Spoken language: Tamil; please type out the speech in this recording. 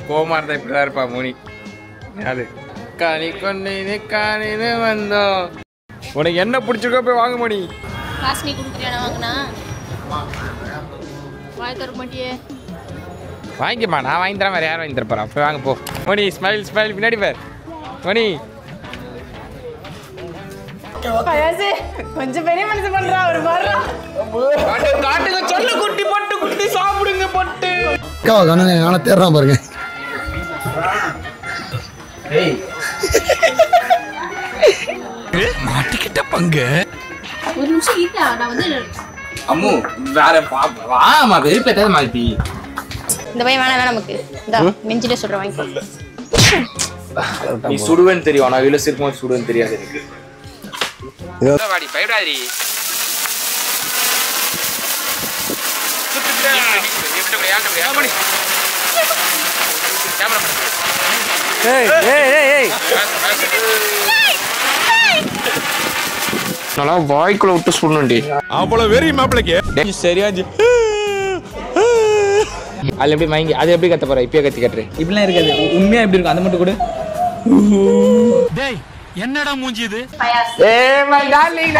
கோமா இருந்தா இப்படிதான் இருப்பா மோனி. அது காணி கொண்டு காணின்னு வந்தோம். உனக்கு என்ன பிடிச்சிருக்கோ போய் வாங்க மோனி. காசு நீ கொடுக்குறியா? வாங்கினா வாய் தர மாட்டியே. வாங்கிக்கம்மா, நான் வாங்கி தரேன். வேறு யாரும் வாங்கி தரப்போறா? போய் வாங்க போ மோனி. ஸ்மைல் ஸ்மைல் பின்னாடி பார் மோனி. கொஞ்சம் பெரிய மனசு பண்றா ஒரு காட்டுங்க சொல்லு குட்டி போட்டு குட்டி சாப்பிடுங்க போட்டு நானே தேடுறான் பாருங்க. மாட்டிக்கிட்ட பங்கு ஒரு நிமிஷம் இல்ல. நான் வந்து அம்மு வேற வாமா வெறுப்பேத்தாத மாத்தி. இந்த பையன் வேணாம் நமக்கு. இந்த நெஞ்சிலே சொல்ற வாங்கிக்கோ. நீ சுடுவேன்னு தெரியும், ஆனா இவ்வளவு சிரிக்கும் சுடுவேன்னு தெரியாது எனக்கு. வாடி பயப்படாதீ. நல்லா வாய்க்குள்ள விட்டு சுடணும்டி. அவ்வளவு வெறி மாப்பிளைக்கு சரியாச்சு. அது எப்படி வாங்கி அது எப்படி கத்த போற? இப்பயே கத்தி கட்டுறேன். இப்படிலாம் இருக்காது. உண்மையா எப்படி இருக்கும்? அந்த மட்டும் கூட. என்னடா மூஞ்சி இது? ஏ மை டார்லிங்.